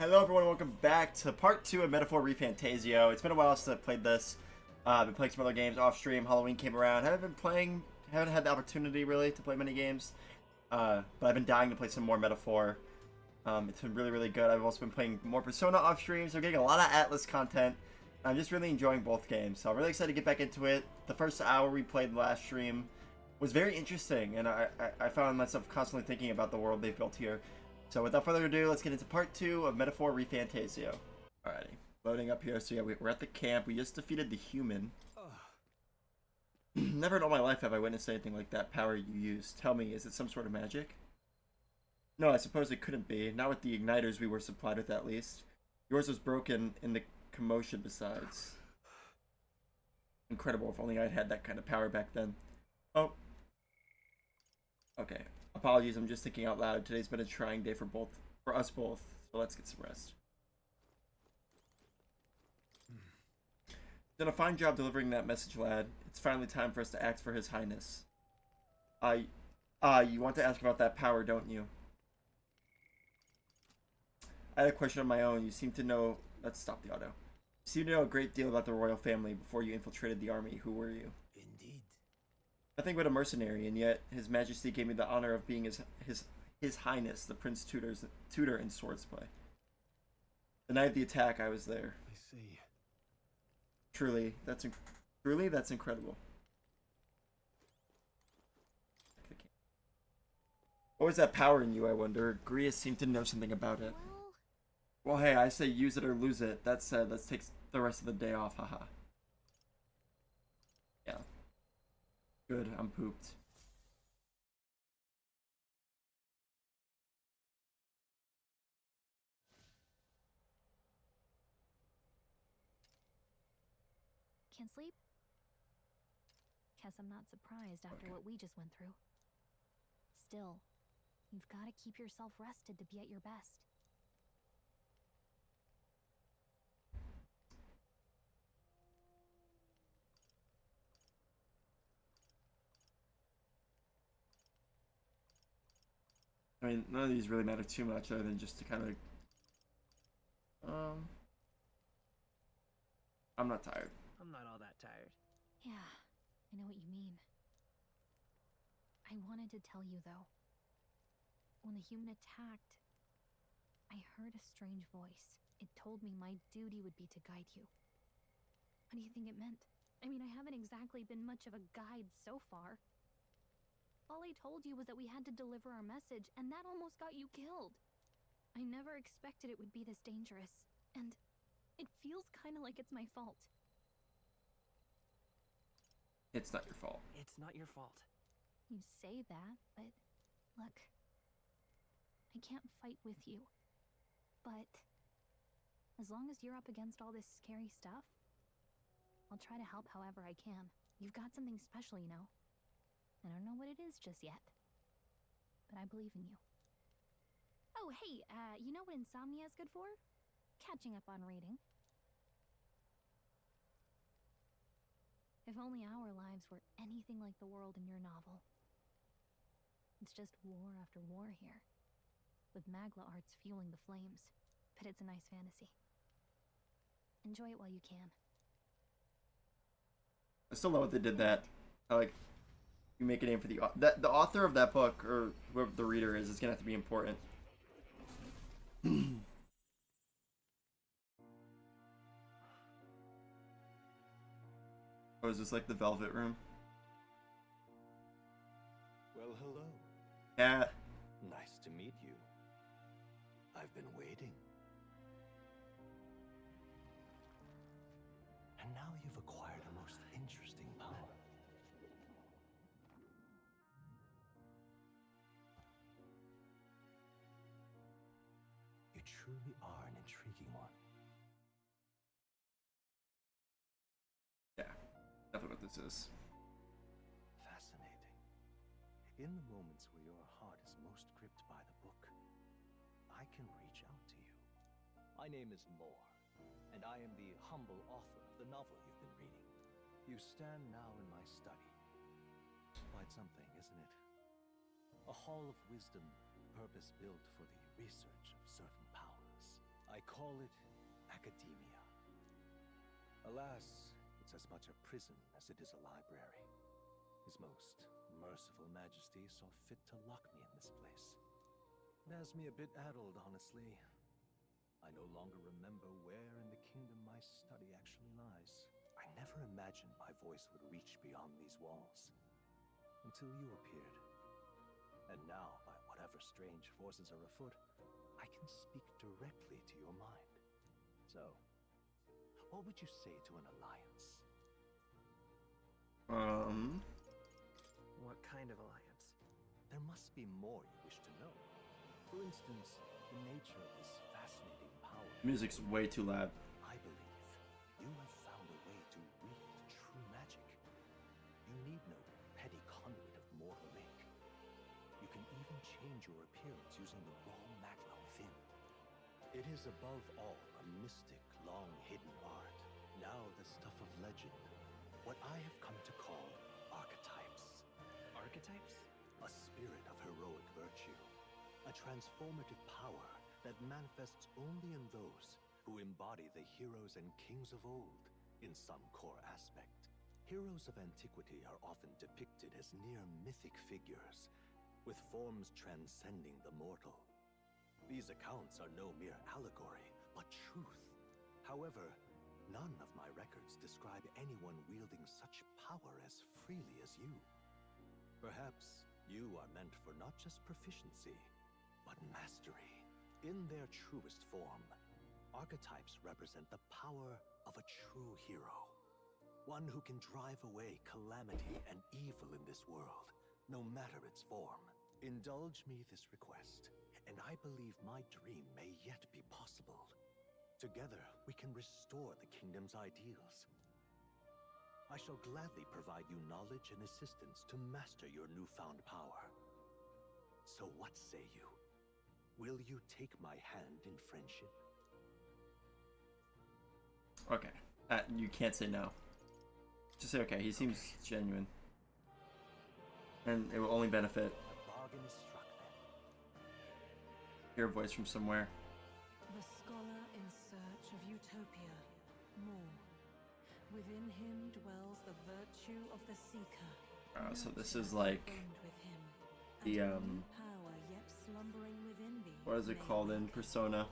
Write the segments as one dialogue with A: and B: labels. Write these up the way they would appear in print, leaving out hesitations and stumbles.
A: Hello everyone, welcome back to part 2 of Metaphor ReFantazio. It's been a while since I've played this. I've been playing some other games off stream. Halloween came around. Haven't had the opportunity really to play many games. But I've been dying to play some more Metaphor. It's been really good. I've also been playing more Persona off stream, so I'm getting a lot of Atlus content. I'm just really enjoying both games, so I'm really excited to get back into it. The first hour we played last stream was very interesting, and I found myself constantly thinking about the world they've built here. So without further ado, let's get into part 2 of Metaphor ReFantazio. Alrighty, loading up here. So yeah, we're at the camp. We just defeated the human. Never in all my life have I witnessed anything like that power you use. Tell me, is it some sort of magic? No, I suppose it couldn't be. Not with the igniters we were supplied with, at least. Yours was broken in the commotion besides. Incredible, if only I'd had that kind of power back then. Oh. Okay. Apologies, I'm just thinking out loud. Today's been a trying day for us both. So let's get some rest. Done a fine job delivering that message, lad. It's finally time for us to act for His Highness. You want to ask about that power, don't you? I had a question of my own. You seem to know... Let's stop the auto. You seem to know a great deal about the royal family before you infiltrated the army. Who were you?
B: Indeed.
A: Nothing but a mercenary, and yet His Majesty gave me the honor of being His Highness, the Prince Tutor in swordsplay. The night of the attack, I was there.
B: I see.
A: Truly, that's incredible. What was that power in you, I wonder? Grius seemed to know something about it. Well, hey, I say use it or lose it. That said, let's take the rest of the day off, haha. Yeah. Good, I'm pooped.
C: Can't sleep? Guess I'm not surprised after what we just went through. Still, you've got to keep yourself rested to be at your best.
A: I mean, none of these really matter too much other than just to kind of... I'm not tired.
D: I'm not all that tired.
C: Yeah, I know what you mean. I wanted to tell you, though. When the human attacked, I heard a strange voice. It told me my duty would be to guide you. What do you think it meant? I mean, I haven't exactly been much of a guide so far. All I told you was that we had to deliver our message, and that almost got you killed. I never expected it would be this dangerous, and it feels kind of like it's my fault.
A: It's not your fault.
D: It's not your fault.
C: You say that, but look, I can't fight with you. But as long as you're up against all this scary stuff, I'll try to help however I can. You've got something special, you know. I don't know what it is just yet, but I believe in you. Oh, hey, you know what insomnia is good for? Catching up on reading. If only our lives were anything like the world in your novel. It's just war after war here, with Magla arts fueling the flames, but it's a nice fantasy. Enjoy it while you can.
A: I still love that they did that. I like... You make a name for the author of that book, or whoever the reader is gonna have to be important. Oh, is this like the Velvet Room?
B: Well, hello.
A: Yeah.
B: Nice to meet you. I've been waiting. And now you've acquired a most interesting power. You truly are an intriguing one.
A: Yeah. Definitely what this is.
B: Fascinating. In the moments where your heart is most gripped by the book, I can reach out to you. My name is Moore, and I am the humble author of the novel you've been reading. You stand now in my study. Quite something, isn't it? A hall of wisdom, purpose-built for the research of certain powers. I call it academia. Alas, it's as much a prison as it is a library. His most merciful majesty saw fit to lock me in this place. It has me a bit addled, honestly. I no longer remember where in the kingdom my study actually lies. I never imagined my voice would reach beyond these walls. Until you appeared. And now, by whatever strange forces are afoot, I can speak directly to your mind. So, what would you say to an alliance?
D: What kind of alliance?
B: There must be more you wish to know. For instance, the nature of this fascinating power.
A: Music's way too loud.
B: I believe you have found a way to wield true magic. You need no petty conduit of mortal ink. You can even change your appearance using the raw magma within. It is above all a mystic, long-hidden art, now the stuff of legend, what I have come to call archetypes.
D: Archetypes?
B: A spirit of heroic virtue, a transformative power that manifests only in those who embody the heroes and kings of old in some core aspect. Heroes of antiquity are often depicted as near mythic figures, with forms transcending the mortal. These accounts are no mere allegory, but truth. However, none of my records describe anyone wielding such power as freely as you. Perhaps you are meant for not just proficiency, but mastery. In their truest form, archetypes represent the power of a true hero. One who can drive away calamity and evil in this world, no matter its form. Indulge me this request, and I believe my dream may yet be possible. Together, we can restore the kingdom's ideals. I shall gladly provide you knowledge and assistance to master your newfound power. So what say you? Will you take my hand in friendship?
A: Okay. You can't say no. Just say okay. He seems genuine. And it will only benefit.
B: A bargain is struck then.
A: Hear a voice from somewhere.
E: The scholar in search of utopia. More. Within him dwells the virtue of the seeker.
A: So this is like the
E: power yet slumbering within thee.
A: What is it called in Persona?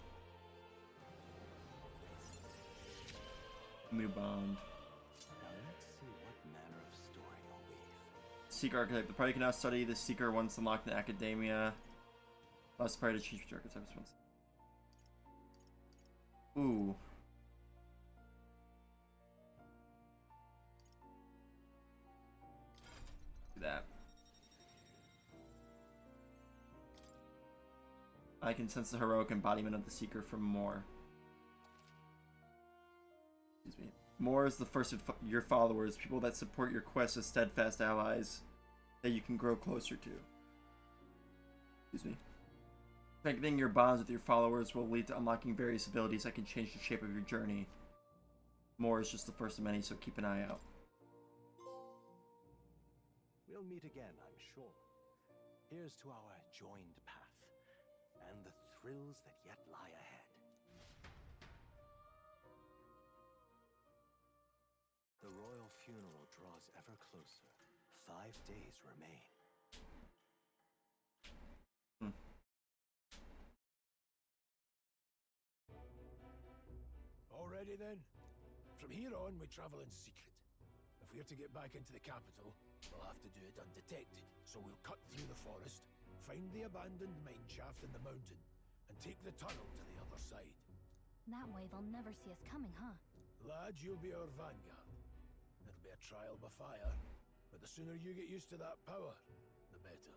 A: New bond.
B: Now let's see what manner of story you'll weave.
A: Seeker archetype. The party can now study the seeker once unlocked in academia. Allows the party to choose which archetypes once. Ooh. Do that. I can sense the heroic embodiment of the seeker from more. Excuse me. More is the first of your followers, people that support your quest as steadfast allies that you can grow closer to. Excuse me. Strengthening your bonds with your followers will lead to unlocking various abilities that can change the shape of your journey. More is just the first of many, so keep an eye out.
B: We'll meet again, I'm sure. Here's to our joined path, and the thrills that yet lie ahead. The royal funeral draws ever closer. 5 days remain.
F: Already then? From here on, we travel in secret. If we're to get back into the capital, we'll have to do it undetected. So we'll cut through the forest, find the abandoned mine shaft in the mountain, and take the tunnel to the other side.
C: That way they'll never see us coming, huh?
F: Lad, you'll be our vanguard. It'll be a trial by fire, but the sooner you get used to that power, the better.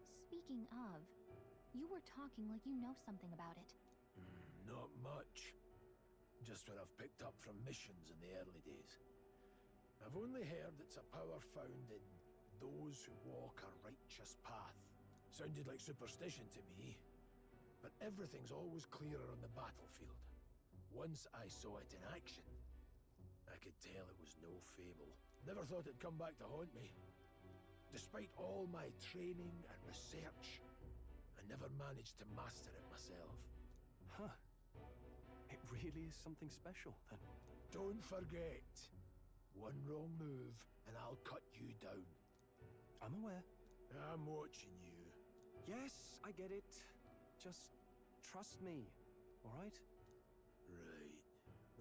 C: Speaking of, you were talking like you know something about it.
F: Not much. Just what I've picked up from missions in the early days. I've only heard it's a power found in those who walk a righteous path. Sounded like superstition to me, but everything's always clearer on the battlefield. Once I saw it in action, I could tell it was no fable. Never thought it'd come back to haunt me. Despite all my training and research, I never managed to master it myself.
B: Huh. really is something special, then.
F: Don't forget, one wrong move and I'll cut you down.
B: I'm aware.
F: I'm watching you.
B: Yes, I get it. Just trust me, alright?
F: Right.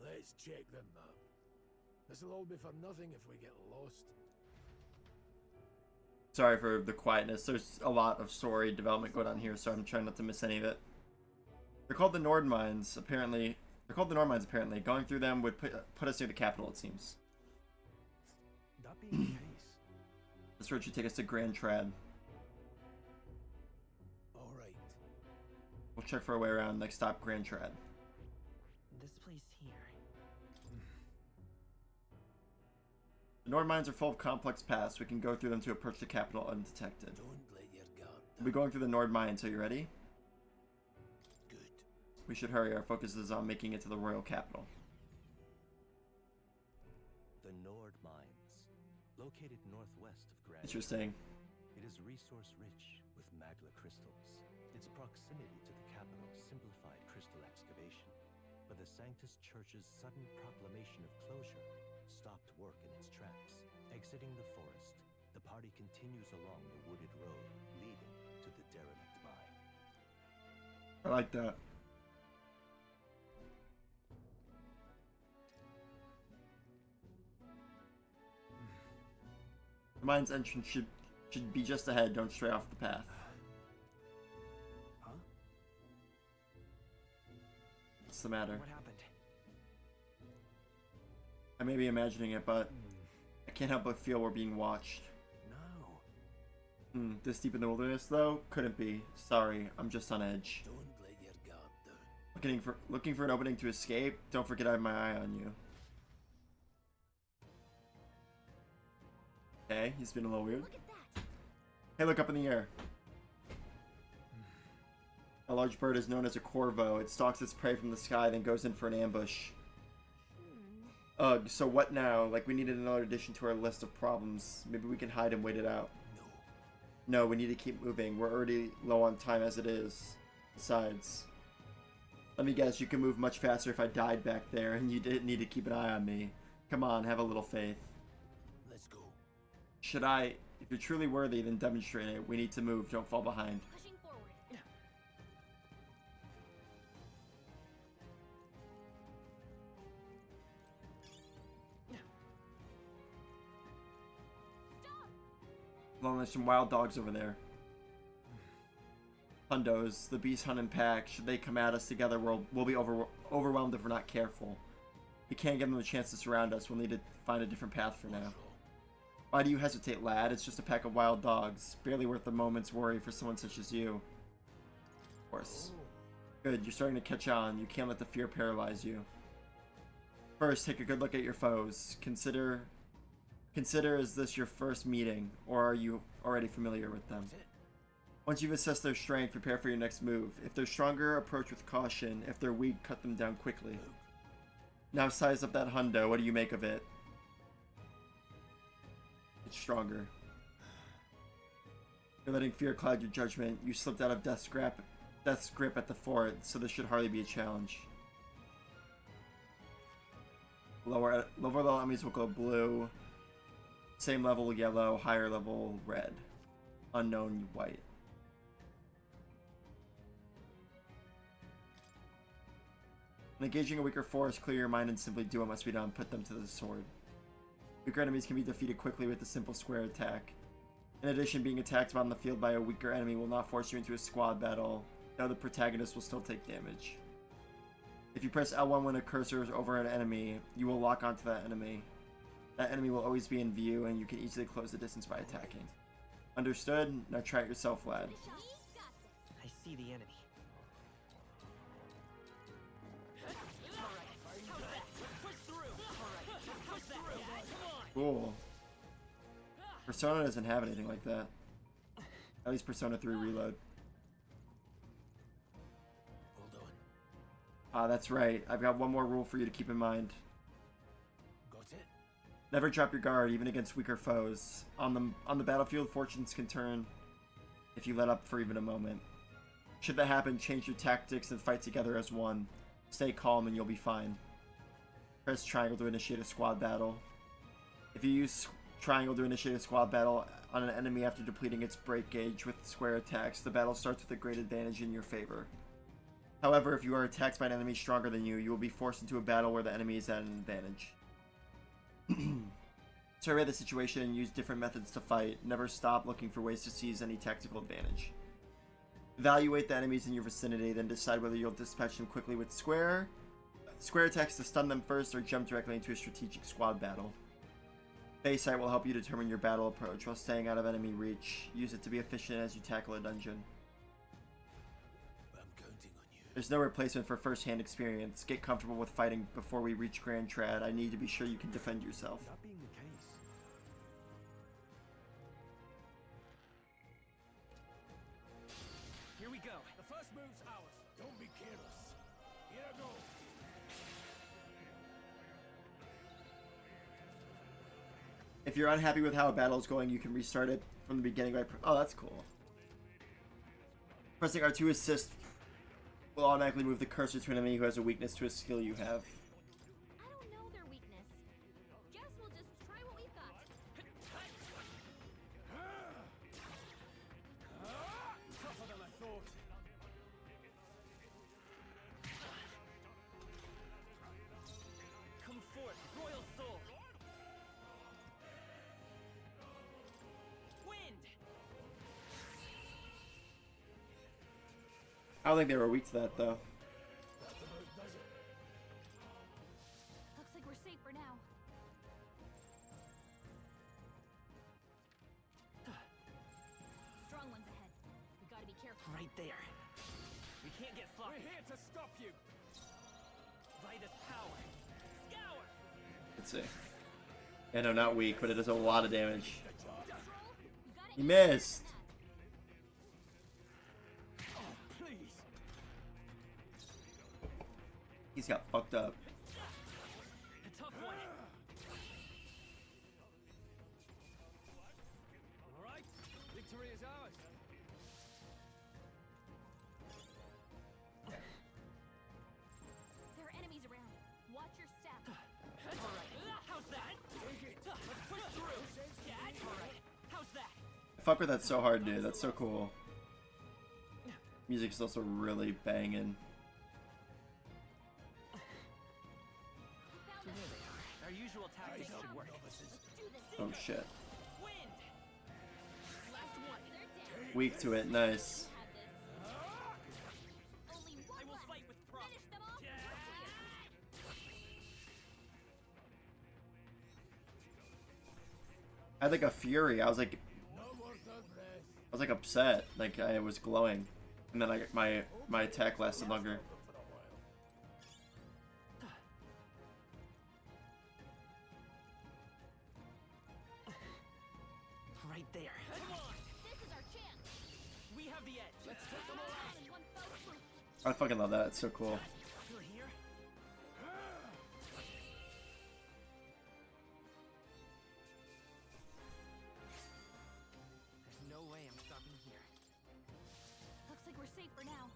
F: Let's check the map. This'll all be for nothing if we get lost.
A: Sorry for the quietness. There's a lot of story development going on here, so I'm trying not to miss any of it. They're called the Nord Mines, apparently. Going through them would put us near the capital, it seems.
B: That being the case,
A: This road should take us to Grand Trad.
F: Alright.
A: We'll check for our way around. Next stop, Grand Trad.
D: This place here.
A: The Nord Mines are full of complex paths. We can go through them to approach the capital undetected.
F: Don't let your guard down.
A: We'll be going through the Nord Mines. Are you ready?
F: Good.
A: We should hurry. Our focus is on making it to the royal capital.
B: the Nord Mines, located northwest of Grand.
A: Interesting.
B: It is resource-rich with magla crystals. Its proximity to the capital simplified crystal excavation, but the Sanctus Church's sudden proclamation of closure stopped work in its tracks. Exiting the forest, the party continues along the wooded road leading to the derelict mine.
A: I like that. The mine's entrance should be just ahead. Don't stray off the path.
B: Huh?
A: What's the matter?
D: What happened?
A: I may be imagining it, but I can't help but feel we're being watched.
B: No.
A: This deep in the wilderness, though? Couldn't be. Sorry, I'm just on edge.
F: Don't let your guard down.
A: Looking for an opening to escape? Don't forget I have my eye on you. Okay, he's been a little weird.
C: Look at that!
A: Hey, look up in the air. A large bird is known as a corvo. It stalks its prey from the sky, then goes in for an ambush. Ugh, so what now? Like, we needed another addition to our list of problems. Maybe we can hide and wait it out. No, we need to keep moving. We're already low on time as it is. Besides, let me guess, you can move much faster if I died back there and you didn't need to keep an eye on me. Come on, have a little faith.
F: Let's go.
A: Should I? If you're truly worthy, then demonstrate it. We need to move. Don't fall behind.
C: Pushing forward.
A: Well, there's some wild dogs over there. Hundos, the beast hunt and pack. Should they come at us together, we'll be overwhelmed if we're not careful. We can't give them a chance to surround us. We'll need to find a different path for now. Why do you hesitate, lad? It's just a pack of wild dogs. Barely worth a moment's worry for someone such as you. Of course. Good, you're starting to catch on. You can't let the fear paralyze you. First, take a good look at your foes. Consider, is this your first meeting, or are you already familiar with them? Once you've assessed their strength, prepare for your next move. If they're stronger, approach with caution. If they're weak, cut them down quickly. Now size up that hundo. What do you make of it? It's stronger. You're letting fear cloud your judgment. You slipped out of Death's grip at the fort, so this should hardly be a challenge. Lower level enemies will go blue. Same level yellow, higher level red. Unknown white. When engaging a weaker force, clear your mind and simply do what must be done. Put them to the sword. Weaker enemies can be defeated quickly with a simple square attack. In addition, being attacked on the field by a weaker enemy will not force you into a squad battle, though the protagonist will still take damage. If you press L1 when a cursor is over an enemy, you will lock onto that enemy. That enemy will always be in view, and you can easily close the distance by attacking. Understood? Now try it yourself, lad.
D: I see the enemy.
A: Cool. Persona doesn't have anything like that. At least Persona 3 Reload.
F: Hold on.
A: Ah, that's right. I've got one more rule for you to keep in mind.
F: Got it?
A: Never drop your guard, even against weaker foes. On the battlefield, fortunes can turn if you let up for even a moment. Should that happen, change your tactics and fight together as one. Stay calm and you'll be fine. Press triangle to initiate a squad battle. If you use triangle to initiate a squad battle on an enemy after depleting its break gauge with square attacks, the battle starts with a great advantage in your favor. However, if you are attacked by an enemy stronger than you, you will be forced into a battle where the enemy is at an advantage. Survey the situation and use different methods to fight. Never stop looking for ways to seize any tactical advantage. Evaluate the enemies in your vicinity, then decide whether you'll dispatch them quickly with square attacks to stun them first, or jump directly into a strategic squad battle. Base sight will help you determine your battle approach while staying out of enemy reach. Use it to be efficient as you tackle a dungeon.
F: I'm counting on you.
A: There's no replacement for first-hand experience. Get comfortable with fighting before we reach Grand Trad. I need to be sure you can defend yourself.
B: That being the case,
D: Here we go.
F: The first move's ours. Don't be careless. Here I go.
A: If you're unhappy with how a battle is going, you can restart it from the beginning by... Oh, that's cool. Pressing R2 assist will automatically move the cursor to an enemy who has a weakness to a skill you have.
C: I don't know their weakness. Guess we'll just try what we've got.
F: Tougher than I thought.
D: Come forth, royal soul. Wind.
A: I don't think they were weak to that, though.
C: Looks like we're safe for now. Strong ones ahead. We gotta be careful.
D: Right there. We can't get
F: We're
D: sloppy.
F: here to stop you.
D: Vitus power. Scour.
A: Let's see. Yeah, no, not weak, but it does a lot of damage.
C: Control, you gotta
A: He
C: aim
A: missed.
C: for that.
F: Oh, please.
A: He's got fucked up.
D: A tough one.
F: All right. Victory is ours.
C: There are enemies around. Watch your step.
D: All right. How's that?
F: Take it.
D: Let's push through. All right. How's that?
A: I fuck with that so hard, dude. That's so cool. Music's also really banging.
C: We found
D: There
C: them.
D: they are. Our usual tactics should work.
C: Do this.
A: Oh shit.
D: Wind.
C: Last one. They're down.
A: Weak to it. Nice.
C: Have this. Only one
D: I will
C: left.
D: fight with pride.
C: Finish them off.
A: I had like a fury. I was like
F: No more third breath.
A: upset. Like I was glowing, and then my attack lasted longer.
F: For a while.
D: Right there. Come on.
C: This is our chance.
D: We have the edge.
F: Let's take them all out.
C: In one fell swoop.
A: I fucking love that. It's so cool.
D: You're here? There's no way I'm stopping here.
C: Looks like we're safe for now.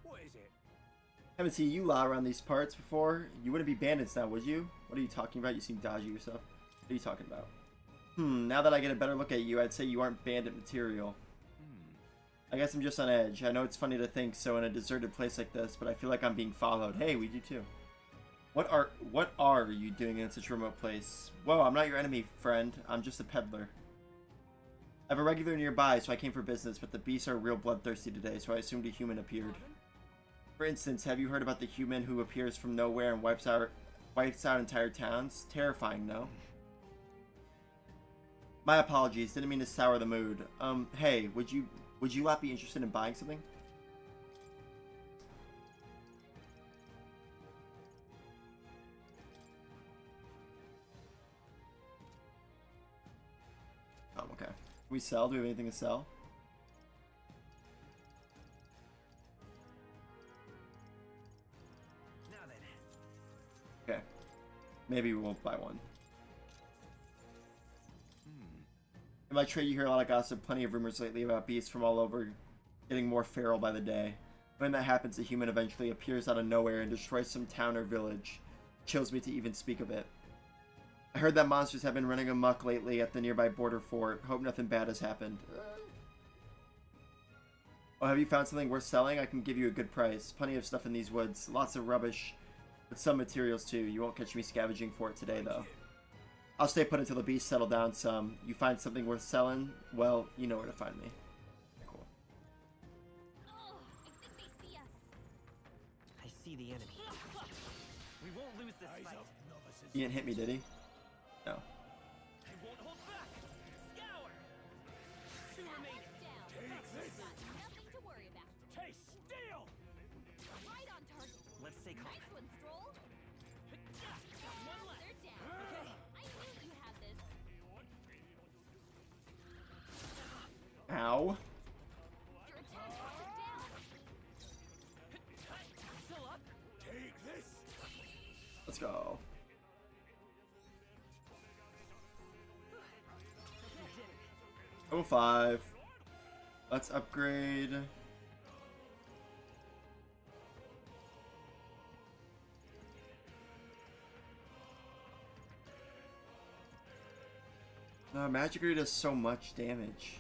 F: What is it?
A: Haven't seen you lie around these parts before. You wouldn't be bandits now, would you? What are you talking about? You seem dodgy yourself. What are you talking about? Now that I get a better look at you, I'd say you aren't bandit material. I guess I'm just on edge. I know it's funny to think so in a deserted place like this, but I feel like I'm being followed. Hey, we do too. What are you doing in such a remote place? Whoa, I'm not your enemy, friend. I'm just a peddler. I have a regular nearby, so I came for business, but the beasts are real bloodthirsty today, so I assumed a human appeared. For instance, have you heard about the human who appears from nowhere and wipes out entire towns? Terrifying, no? My apologies, didn't mean to sour the mood. Hey, would you not be interested in buying something? Okay. Can we sell? Do we have anything to sell?
D: Now then.
A: Okay. Maybe we won't buy one. In my trade, you hear a lot of gossip, plenty of rumors lately about beasts from all over getting more feral by the day. When that happens, a human eventually appears out of nowhere and destroys some town or village. Chills me to even speak of it. I heard that monsters have been running amok lately at the nearby border fort. Hope nothing bad has happened. Oh, have you found something worth selling? I can give you a good price. Plenty of stuff in these woods. Lots of rubbish. But some materials too. You won't catch me scavenging for it today, though. I'll stay put until the beasts settle down some. You find something worth selling? Well, you know where to find me. Cool.
C: Oh, I think they see us.
D: I see the enemy. We won't lose this
F: Eyes
D: fight.
F: up, novices.
A: He didn't hit me, did he? No.
D: I won't hold back. Scour. Two remaining.
C: Down.
F: Take this.
C: Got nothing to worry about.
F: Taste steel!
C: Right on target.
D: Let's stay calm.
C: Nice one, Stroll.
D: One left.
C: They're down.
D: Okay.
C: I knew you had this.
A: Ow.
C: Your attack are down.
D: Still up.
F: Take this!
A: Let's go. Oh, 5. Let's upgrade. No, Magic Greed does so much damage.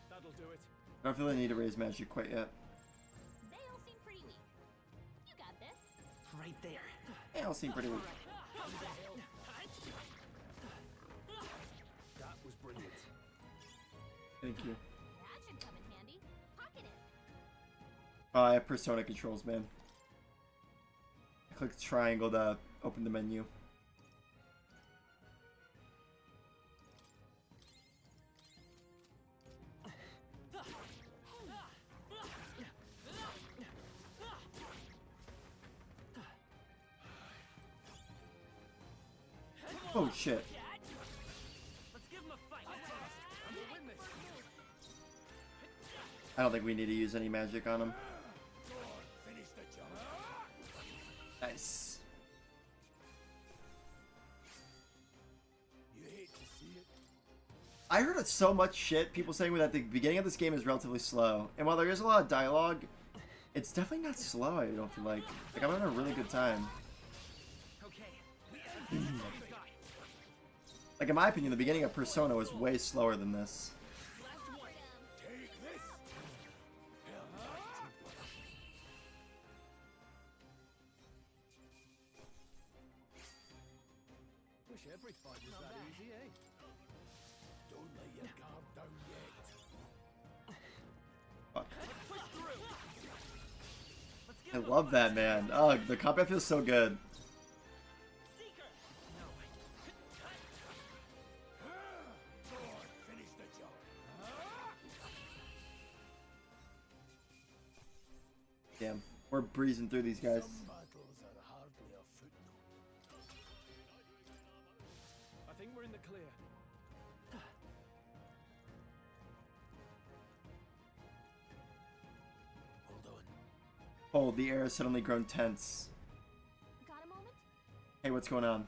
F: That'll do it.
A: I don't feel the need to raise magic quite yet.
C: They all seem pretty weak. You got this.
D: Right there.
A: They all seem pretty weak.
F: That was brilliant.
A: Thank you.
C: That should come in handy. Pocket it.
A: Oh, I have persona controls, man. I click triangle to open the menu. Oh shit.
D: Let's give him a fight.
F: We'll win this.
A: I don't think we need to use any magic on him.
F: Go on, finish the job.
A: Nice.
F: You hate to see it.
A: I heard so much shit, people saying that the beginning of this game is relatively slow. And while there is a lot of dialogue, it's definitely not slow, I don't feel like. Like, I'm having a really good time.
D: Okay. This is what we got.
A: Like, in my opinion, the beginning of Persona was way slower than this.
D: Last one.
F: Take this! Wish every fight was that easy, eh? Don't let your guard down yet.
A: Fuck.
D: Push through. Let's give
A: I
D: him a
A: love
D: fight.
A: that, man. Oh, the combat feels so good.
D: Seeker. No.
F: Go on, finish the job.
A: Damn. We're breezing through these guys.
F: Some battles are hardly a footnote. I think we're in the clear. Hold on.
A: Oh, the air has suddenly grown tense.
C: Got a moment?
A: Hey, what's going on?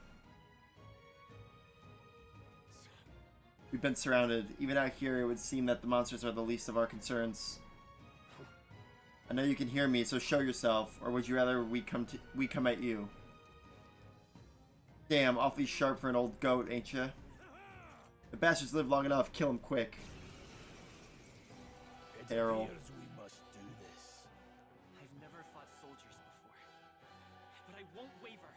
A: We've been surrounded. Even out here, it would seem that the monsters are the least of our concerns. I know you can hear me, so show yourself. Or would you rather we come at you? Damn, awfully sharp for an old goat, ain't ya? The bastards live long enough. Kill him quick.
F: It
A: Errol.
F: appears we must do this.
D: I've never fought soldiers before, but I won't waver.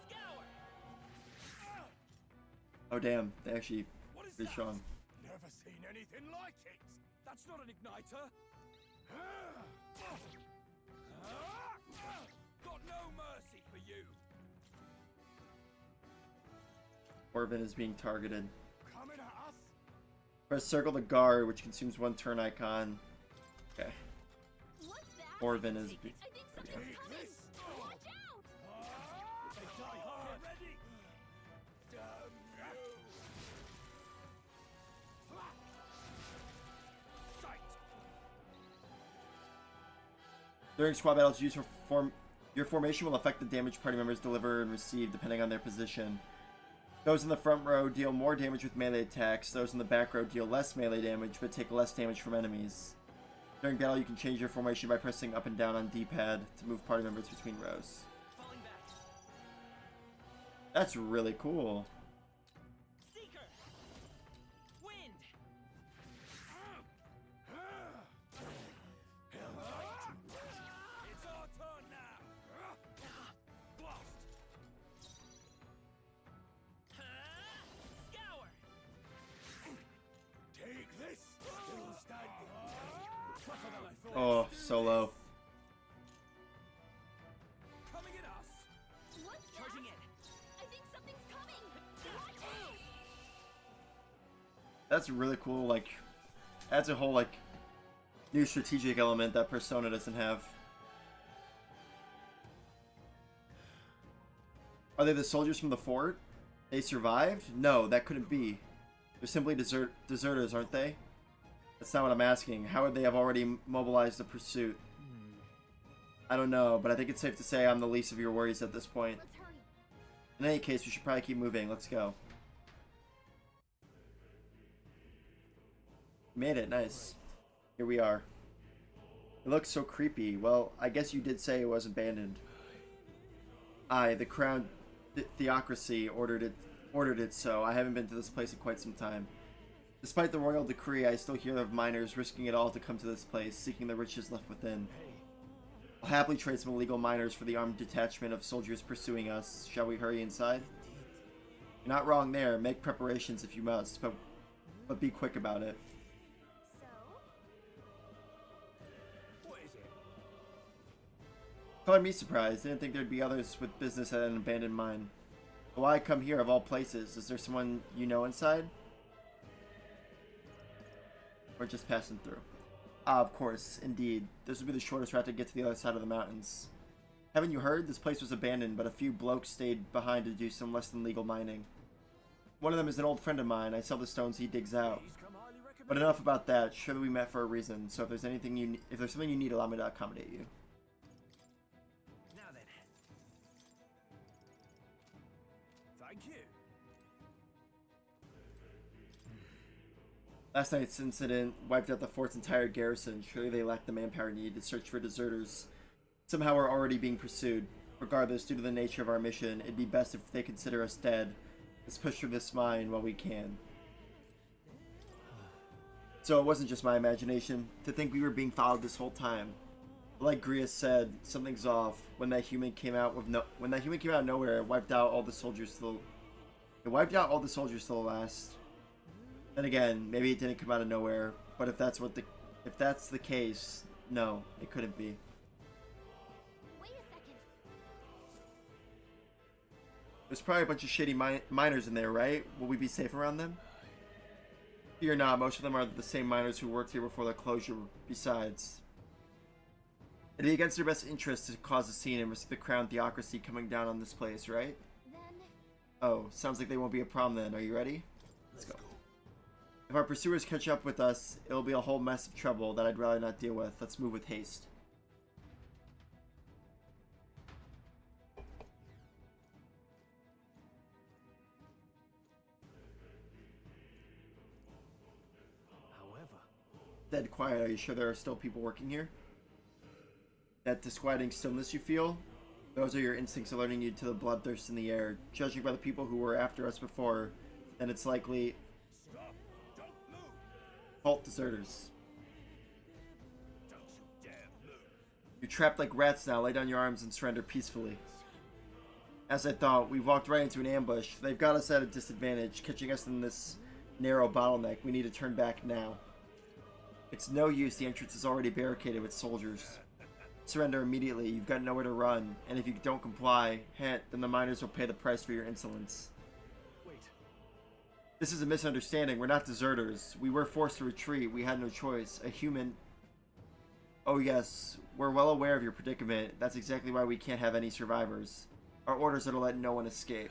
D: Scour.
A: Oh damn, they actually
F: What is
A: did
F: that?
A: Sean.
F: Never seen anything like it. That's not an igniter. Got no mercy for you.
A: Orvin is being targeted.
F: Coming at us.
A: Press circle to guard, which consumes one turn icon. Okay.
C: What's that?
A: Orvin is.
C: I think something's coming. Watch out!
F: They die hard. Get ready. Damn you. Sight.
A: During squad battles, your formation will affect the damage party members deliver and receive depending on their position. Those in the front row deal more damage with melee attacks. Those in the back row deal less melee damage, but take less damage from enemies. During battle, you can change your formation by pressing up and down on D-pad to move party members between rows.
D: Falling back.
A: That's really cool.
D: Seeker. Wind. It's our turn now. Blast. Scour.
F: Take this! Still standing. Tougher than I thought.
A: Oh, solo.
D: Coming at us.
C: What's
D: Charging
C: that?
D: in.
C: I think something's coming. Watch out!
A: That's really cool. Like, adds a whole like new strategic element that Persona doesn't have. Are they the soldiers from the fort? They survived? No, that couldn't be. They're simply deserters, aren't they? That's not what I'm asking. How would they have already mobilized the pursuit? I don't know, but I think it's safe to say I'm the least of your worries at this point.
C: Let's hurry.
A: In any case, we should probably keep moving. Let's go. Made it. Nice. Here we are. It looks so creepy. Well, I guess you did say it was abandoned. Aye, the crown theocracy ordered it so. I haven't been to this place in quite some time. Despite the royal decree, I still hear of miners risking it all to come to this place, seeking the riches left within. I'll happily trade some illegal miners for the armed detachment of soldiers pursuing us. Shall we hurry inside? You're not wrong there. Make preparations if you must, but be quick about it.
C: So,
F: What is it?
A: Color me surprised. Didn't think there'd be others with business at an abandoned mine. But why come here of all places? Is there someone you know inside? Or just passing through? Ah, of course, indeed. This would be the shortest route to get to the other side of the mountains. Haven't you heard? This place was abandoned, but a few blokes stayed behind to do some less than legal mining. One of them is an old friend of mine. I sell the stones he digs out.
F: He's come highly recommended.
A: But enough about that. Surely we met for a reason. So if there's something you need, allow me to accommodate you.
D: Now then.
F: Thank you.
A: Last night's incident wiped out the fort's entire garrison. Surely they lacked the manpower needed to search for deserters. Somehow we're already being pursued. Regardless, due to the nature of our mission, it'd be best if they consider us dead. Let's push through this mine while we can. So it wasn't just my imagination. To think we were being followed this whole time. Like Grius said, something's off. When that human came out of nowhere, it wiped out all the soldiers to the last. Then again, maybe it didn't come out of nowhere, but if that's the case, no, it couldn't be.
C: wait a second.
A: There's probably a bunch of shitty miners in there, right? Will we be safe around them? Fear not, most of them are the same miners who worked here before the closure. Besides, it'd be against their best interest to cause a scene and risk the crown theocracy coming down on this place, right?
C: Then,
A: Oh, sounds like they won't be a problem then. Are you ready? Let's go. If our pursuers catch up with us, it'll be a whole mess of trouble that I'd rather not deal with. Let's move with haste.
B: However,
A: Dead quiet. Are you sure there are still people working here? That disquieting stillness you feel? Those are your instincts alerting you to the bloodthirst in the air. Judging by the people who were after us before, then it's likely
F: Stop! Don't move!
A: halt deserters.
F: Don't you dare move!
A: You're trapped like rats now. Lay down your arms and surrender peacefully. As I thought, we've walked right into an ambush. They've got us at a disadvantage, catching us in this narrow bottleneck. We need to turn back now. It's no use. The entrance is already barricaded with soldiers. Surrender immediately. You've got nowhere to run. And if you don't comply, then the miners will pay the price for your insolence.
B: wait.
A: This is a misunderstanding. We're not deserters. We were forced to retreat. We had no choice. A human... Oh yes, we're well aware of your predicament. That's exactly why we can't have any survivors. Our orders are to let no one escape.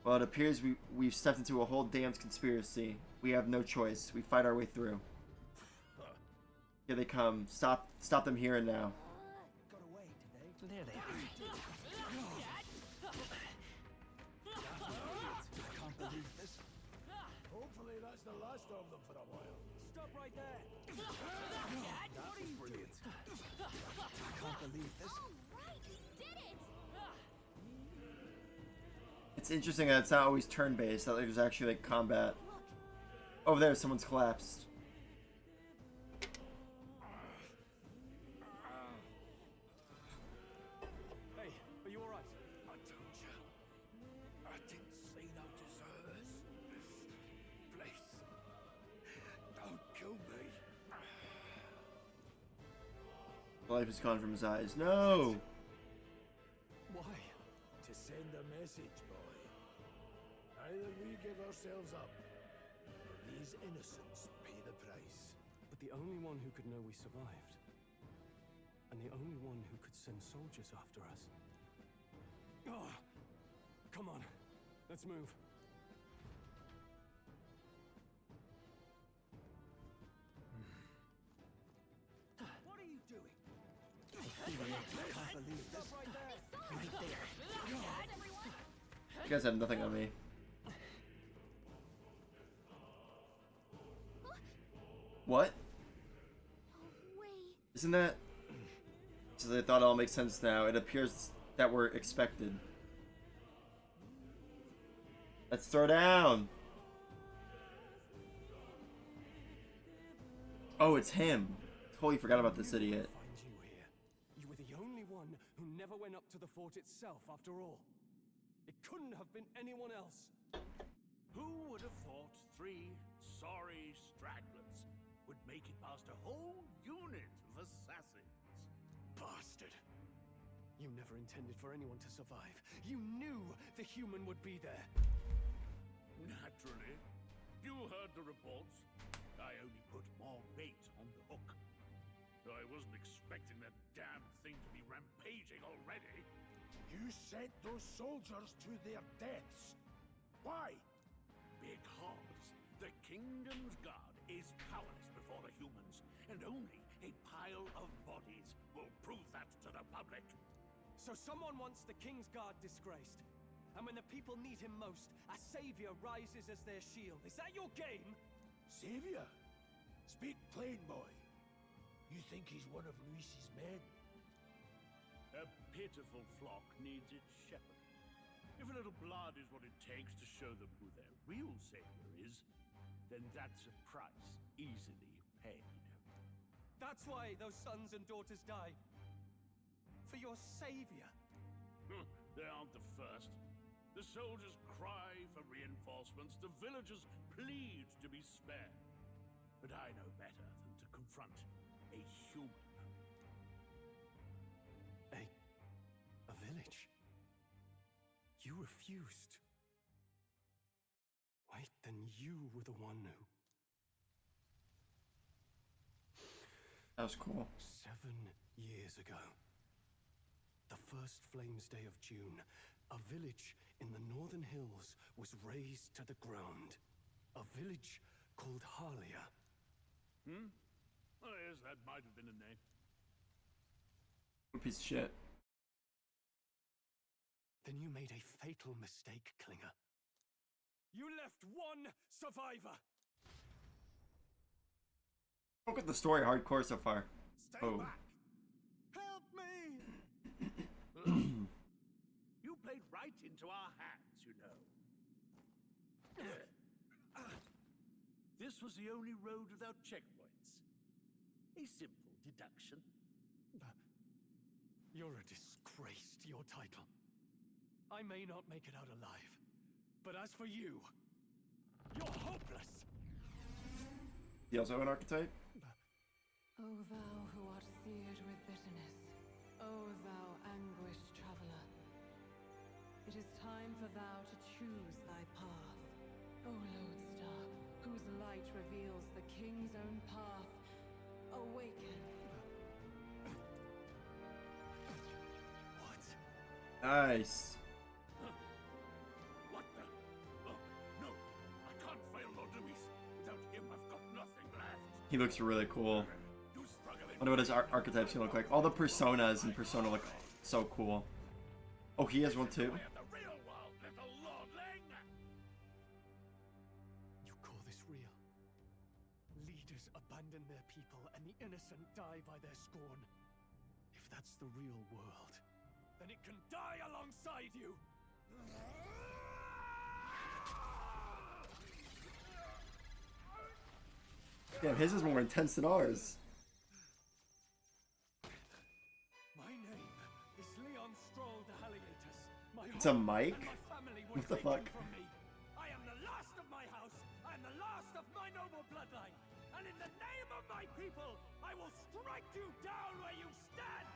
A: Well, it appears we've stepped into a whole damned conspiracy. We have no choice. We fight our way through. Here they come. Stop them here and now.
B: Got away, did they?
D: There they are.
F: That's the last of them for a while.
B: Stop right there!
D: Dad,
B: That was brilliant. I can't believe this.
C: All right, you did it!
A: It's interesting that it's not always turn-based, that there's actually like combat. Over there, someone's collapsed.
B: Hey, are you alright?
F: I told you. I didn't see no deserters. Please. Don't kill me.
A: The life is gone from his eyes. No!
B: Why?
F: To send a message, boy. Either we give ourselves up, or these innocents pay the price.
B: But the only one who could know we survived, and the only one who could send soldiers after us. Oh, come on, let's move. What are you doing? I can't believe this. Right there.
A: You guys have nothing on me. What?
C: No way.
A: Isn't that... So they thought it all makes sense now. It appears that we're expected. Let's throw down. Oh, it's him. Totally forgot about this idiot.
B: Find you here. You were the only one who never went up to the fort itself, after all. It couldn't have been anyone else.
G: Who would have thought 3 sorry stragglers would make it past a whole unit of assassins?
B: Bastard. You never intended for anyone to survive. You knew the human would be there.
G: Naturally. You heard the reports. I only put more bait on the hook. I wasn't expecting that damn thing to be rampaging already.
F: You sent those soldiers to their deaths. Why?
G: Because the kingdom's guard is powerless before the humans, and only a pile of bodies will prove that to the public.
B: So someone wants the King's Guard disgraced. And when the people need him most, a savior rises as their shield. Is that your game?
F: Savior? Speak plain, boy. You think he's one of Luis's men?
G: A pitiful flock needs its shepherd. If a little blood is what it takes to show them who their real savior is, then that's a price easily paid.
B: That's why those sons and daughters died. For your savior.
G: They aren't the first. The soldiers cry for reinforcements, the villagers plead to be spared. But I know better than to confront a human.
B: A village? You refused. Wait, then you were the one who...
A: That was cool.
B: 7 years ago. The first Flames Day of June, a village in the northern hills was razed to the ground. A village called Harlia.
G: Oh, yes, that might have been a name.
A: What a piece of shit.
B: Then you made a fatal mistake, Klinger. You left one survivor!
A: Look at the story hardcore so far.
G: Stay
A: Oh.
G: back!
B: Help me!
G: You played right into our hands, you know. This was the only road without checkpoints. A simple deduction.
B: You're a disgrace to your title. I may not make it out alive, but as for you, you're hopeless!
A: He also have an archetype?
E: O thou who art seared with bitterness, O thou anguished traveler, it is time for thou to choose thy path. O lodestar, whose light reveals the king's own path, awaken.
B: What?
A: Nice.
G: What the? Oh, no. I can't fail Lord Luis. Without him, I've got nothing left.
A: He looks really cool.
G: You struggle
A: I wonder what his archetype's gonna look like. All the personas in Persona look so cool. Oh, he has one too?
G: way of the real world, little lordling.
B: You call this real? leaders abandon their people and the innocent die by their scorn. If that's the real world, then it can die alongside you!
A: Damn, his is more intense than ours.
B: My name is Leon Stroll de Haliatus. My
A: It's a
B: home
A: mic?
B: and my family were
A: What the
B: taken
A: fuck?
B: from me. I am the last of my house. I am the last of my noble bloodline. And in the name of my people, I will strike you down where you stand!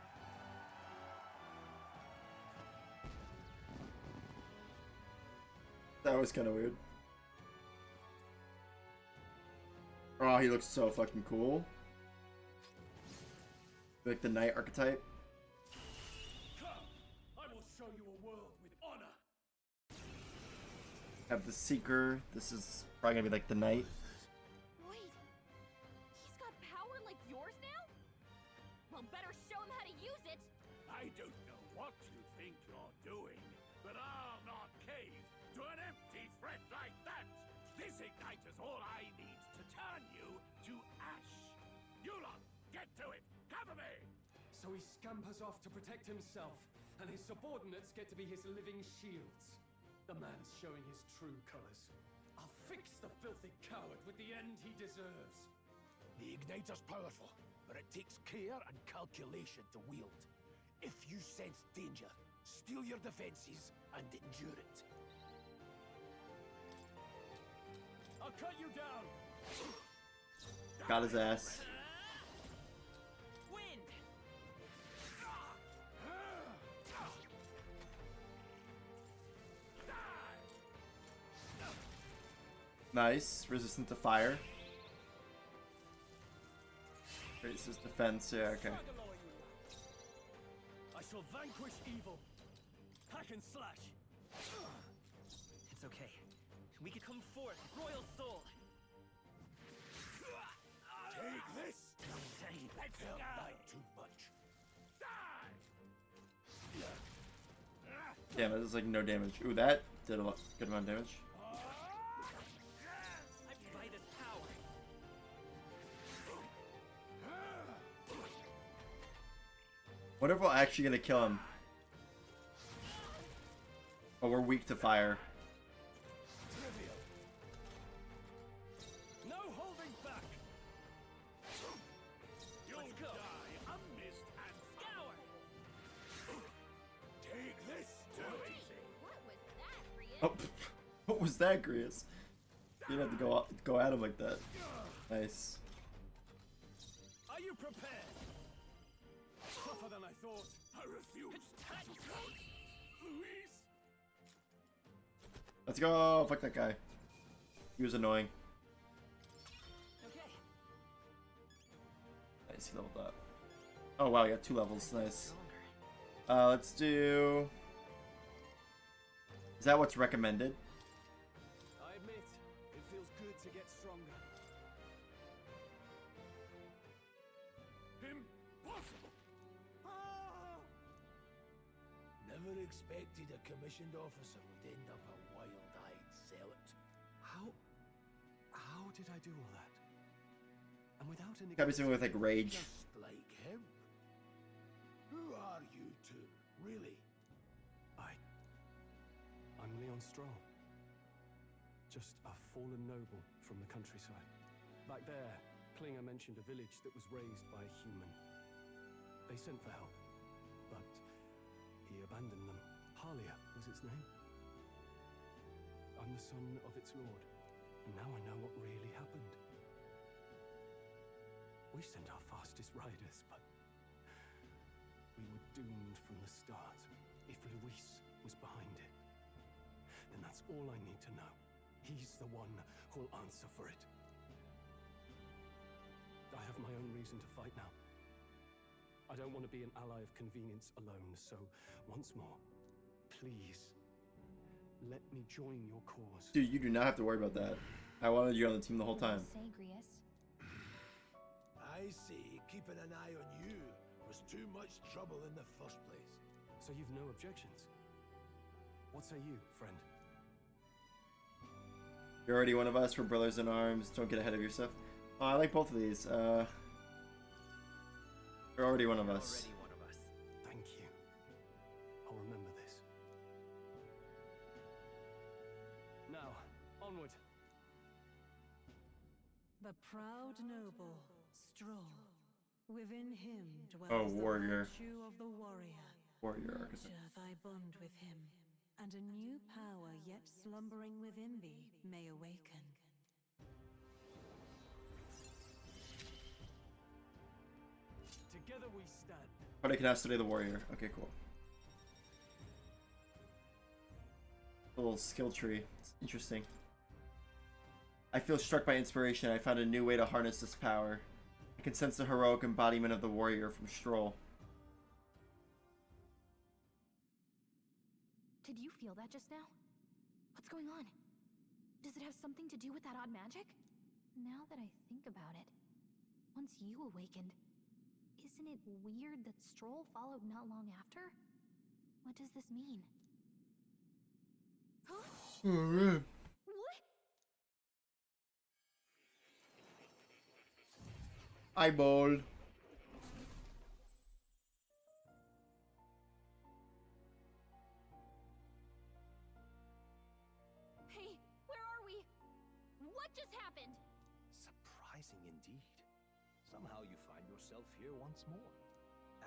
A: That was kind of weird. Oh, he looks so fucking cool. Like the knight archetype.
B: Come, I will show you a world with honor.
A: Have the seeker. This is probably gonna be like the knight.
C: Wait, he's got power like yours now? Well, better show him how to use it.
G: I don't know what you think you're doing, but I'll not cave to an empty threat like that! This ignite is all I need to turn you to ash! You lot, get to it! Cover me!
B: So he scampers off to protect himself, and his subordinates get to be his living shields. The man's showing his true colors. I'll fix the filthy coward with the end he deserves.
F: The igniter's powerful, but it takes care and calculation to wield. If you sense danger, steel your defenses and endure it.
B: I'll cut you down!
A: Got his ass.
D: Wind!
A: Nice. Resistant to fire. Raises defense. Yeah, okay.
B: I shall vanquish evil. Hack and slash.
D: It's okay. We could come forth, royal soul.
F: Take this!
G: Let's
F: Felt
G: go!
F: like too much.
A: Damn, it does like no damage. Ooh, that did a lot, good amount of damage.
D: I buy this power.
A: Wonder if we're actually gonna kill him. Oh, we're weak to fire.
F: Trivial.
B: No holding back!
G: You'll
D: Let's go.
G: die a mist and
D: Scour!
F: Take this!
G: too easy.
C: What was that, Rian?
A: Oh, what was that, Grius? You didn't have to go at him like that. Nice.
B: Are you prepared? Tougher than I thought.
F: I refuse!
G: Luis!
A: Let's go. Fuck that guy. He was annoying.
D: Okay.
A: Nice, he leveled up. Oh wow, you got 2 levels. Nice.
D: Stronger.
A: Let's do. Is that what's recommended?
B: I admit, it feels good to get stronger.
G: Impossible!
F: Never expected a commissioned officer would end up a wild-eyed zealot.
B: How did I do all that? And without any...
A: Gotta be something with like rage.
F: Just like him. Who are you two, really?
B: I'm Leon Stroll. Just a fallen noble from the countryside. Back there, Klinger mentioned a village that was raised by a human. They sent for help, but he abandoned them. Halia was its name. I'm the son of its lord, and now I know what really happened. We sent our fastest riders, but we were doomed from the start. If Luis was behind it, then that's all I need to know. He's the one who'll answer for it. I have my own reason to fight now. I don't want to be an ally of convenience alone, so once more, please, let me join your cause.
A: Dude, you do not have to worry about that. I wanted you on the team the whole time.
C: Say, Grius.
F: I say keeping an eye on you was too much trouble in the first place.
B: So you've no objections? What say you, friend?
A: You're already one of us. We're brothers in arms. Don't get ahead of yourself. Oh, I like both of these. You're already one of us.
D: Already one of us.
B: Thank you. I'll remember this.
D: Now, onward.
E: The proud noble, Stroll. Within him dwells
A: Oh,
E: the
A: warrior.
E: virtue of the warrior.
A: Warrior archetype.
E: Nurture thy bond with him, and a new power yet slumbering within thee may awaken.
D: Together we stand.
A: But I can have study the warrior. Okay, cool. A little skill tree. It's interesting. I feel struck by inspiration. I found a new way to harness this power. I can sense the heroic embodiment of the warrior from Stroll.
C: Did you feel that just now? What's going on? Does it have something to do with that odd magic? Now that I think about it, once you awakened, isn't it weird that Stroll followed not long after? What does this mean? Huh? What?
A: Eyeball.
C: Hey, where are we? What just happened?
B: Surprising indeed. Somehow you find yourself here once more.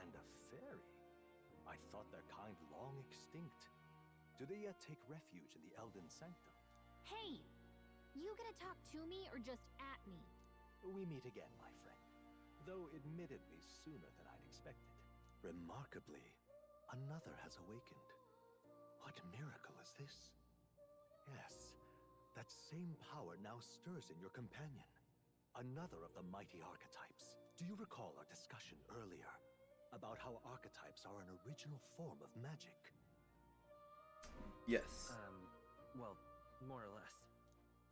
B: And a fairy. I thought their kind long extinct. Do they yet take refuge in the Elden Sanctum?
C: Hey! You gonna talk to me or just at me?
B: We meet again, my friend. Though admittedly sooner than I'd expected. Remarkably, another has awakened. What miracle is this? Yes, that same power now stirs in your companion. Another of the mighty archetypes. Do you recall our discussion earlier about how archetypes are an original form of magic?
A: Yes.
D: Well, more or less.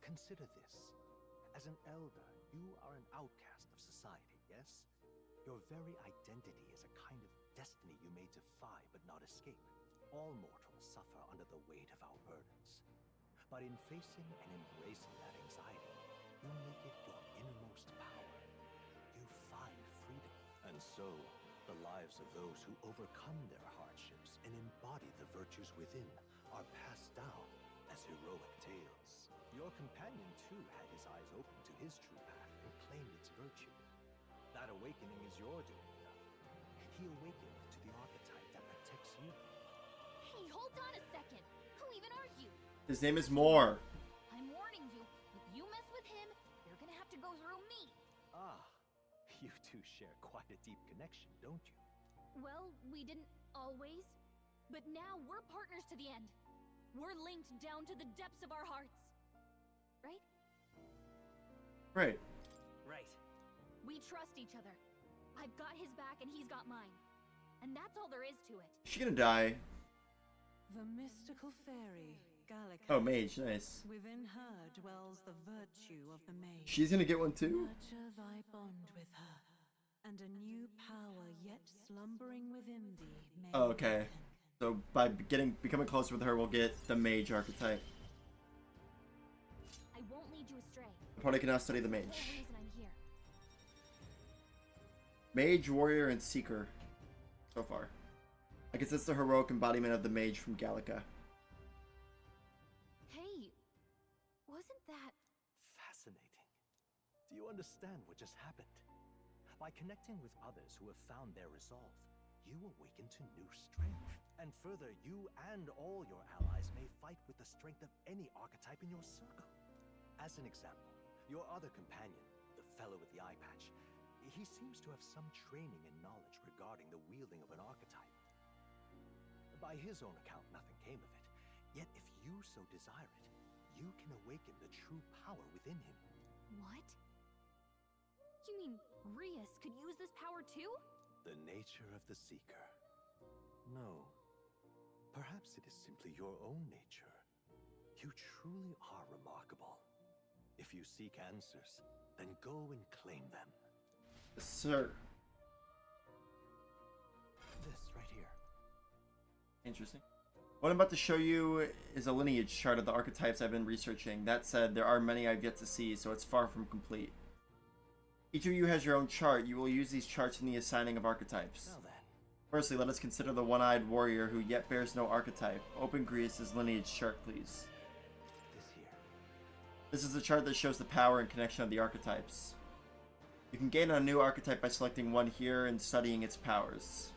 B: Consider this. As an elder, you are an outcast of society, yes? Your very identity is a kind of destiny you may defy but not escape. All mortals suffer under the weight of our burdens. But in facing and embracing that anxiety, you make it your innermost power. You find freedom. And so, the lives of those who overcome their hardships and embody the virtues within are passed down as heroic tales. Your companion, too, had his eyes open to his true path and claimed its virtue. That awakening is your doing, you know. He awakened to the archetype that protects you.
C: Hey, hold on a second! Who even are you?
A: His name is Moore.
C: I'm warning you, if you mess with him, you're gonna have to go through me!
B: Ah, you two share quite a deep connection, don't you?
C: Well, we didn't always, but now we're partners to the end. We're linked down to the depths of our hearts. Right?
A: Right.
D: Right.
C: We trust each other. I've got his back and he's got mine. And that's all there is to it.
A: Is she gonna die?
E: The mystical fairy, Gallica.
A: Oh, mage. Nice.
E: Within her dwells the virtue of the mage.
A: She's gonna get one too?
E: Nurture thy bond with her, and a new power yet slumbering within thee may
A: Oh, okay.
E: awaken.
A: So by becoming closer with her, we'll get the mage archetype.
C: I won't lead you astray.
A: Opponent can now study the
C: That's the
A: mage.
C: whole reason I'm here.
A: Mage, warrior, and seeker. So far. I guess that's the heroic embodiment of the mage from Gallica.
C: Hey, wasn't that...
B: Fascinating. Do you understand what just happened? By connecting with others who have found their resolve, you awaken to new strength. And further, you and all your allies may fight with the strength of any archetype in your circle. As an example, your other companion, the fellow with the eye patch, he seems to have some training and knowledge regarding the wielding of an archetype. By his own account, nothing came of it. Yet if you so desire it, you can awaken the true power within him.
C: What? You mean Rias could use this power too?
B: The nature of the Seeker. No. Perhaps it is simply your own nature. You truly are remarkable. If you seek answers, then go and claim them.
A: Sir.
B: This right here.
A: Interesting. What I'm about to show you is a lineage chart of the archetypes I've been researching. That said, there are many I've yet to see, so it's far from complete. Each of you has your own chart. You will use these charts in the assigning of archetypes.
B: Now then,
A: Firstly, let us consider the one-eyed warrior who yet bears no archetype. Open Grease's lineage chart, please.
B: this here.
A: This is the chart that shows the power and connection of the archetypes. You can gain a new archetype by selecting one here and studying its powers.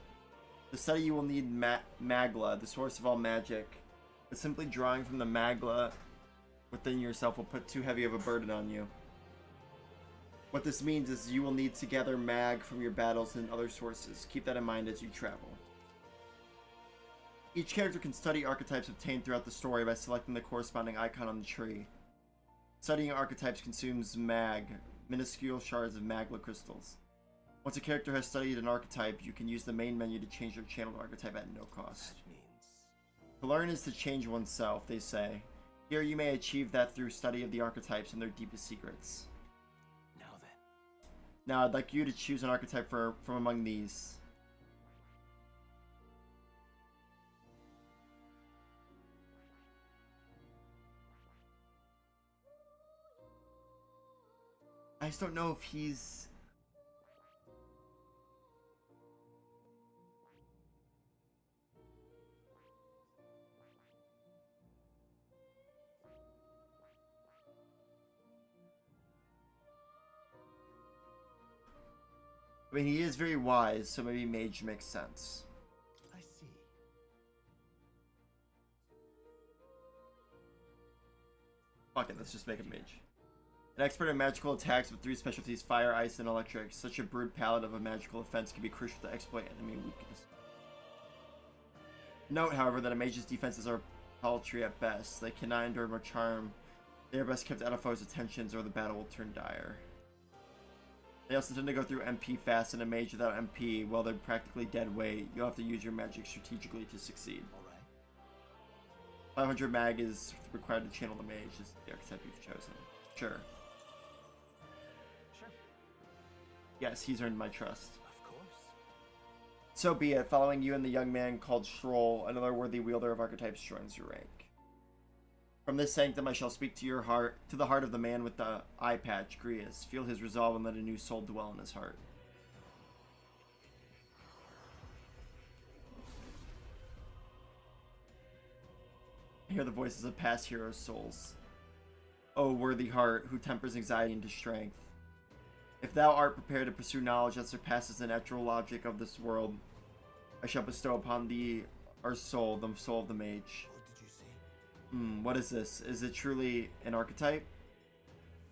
A: To study, you will need Magla, the source of all magic. But simply drawing from the Magla within yourself will put too heavy of a burden on you. What this means is you will need to gather mag from your battles and other sources. Keep that in mind as you travel. Each character can study archetypes obtained throughout the story by selecting the corresponding icon on the tree. Studying archetypes consumes mag, minuscule shards of magla crystals. Once a character has studied an archetype, you can use the main menu to change your channeled archetype at no cost.
B: That means
A: To learn is to change oneself, they say. Here you may achieve that through study of the archetypes and their deepest secrets.
B: now then.
A: Now I'd like you to choose an archetype from among these. I just don't know if he's... I mean, he is very wise, so maybe mage makes sense.
B: I see.
A: Fuck it, let's just make him mage. An expert in magical attacks with 3 specialties, fire, ice, and electric. Such a brute palette of a magical offense can be crucial to exploit enemy weakness. Note, however, that a mage's defenses are paltry at best. They cannot endure much harm. They are best kept out of foes' attentions or the battle will turn dire. They also tend to go through MP fast, and a mage without MP, while they're practically dead weight, you'll have to use your magic strategically to succeed.
B: Alright.
A: 500 mag is required to channel the mage, is the archetype you've chosen. Sure.
B: Sure.
A: Yes, he's earned my trust.
B: Of course.
A: So be it. Following you and the young man called Stroll, another worthy wielder of archetypes joins your rank. From this sanctum I shall speak to your heart, to the heart of the man with the eye patch, Grius. Feel his resolve and let a new soul dwell in his heart. Hear the voices of past heroes' souls. O worthy heart, who tempers anxiety into strength. If thou art prepared to pursue knowledge that surpasses the natural logic of this world, I shall bestow upon thee our soul, the soul of the mage.
B: What did you say?
A: What is this? Is it truly an archetype?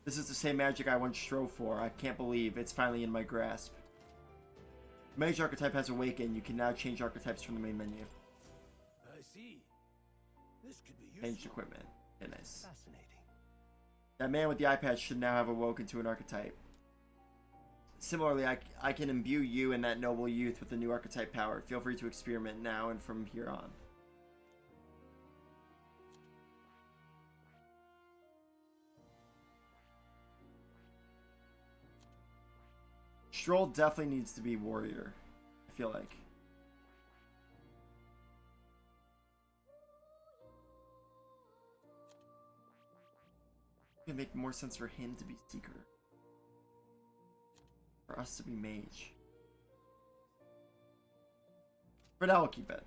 A: This is the same magic I once strove for. I can't believe it's finally in my grasp. Mage archetype has awakened. You can now change archetypes from the main menu.
F: I see. This could be useful.
A: Changed equipment. Okay, nice.
B: Fascinating.
A: That man with the eye patch should now have awoken to an archetype. Similarly, I can imbue you and that noble youth with the new archetype power. Feel free to experiment now and from here on. Stroll definitely needs to be warrior, I feel like. It would make more sense for him to be seeker. For us to be mage. For now, I'll keep it.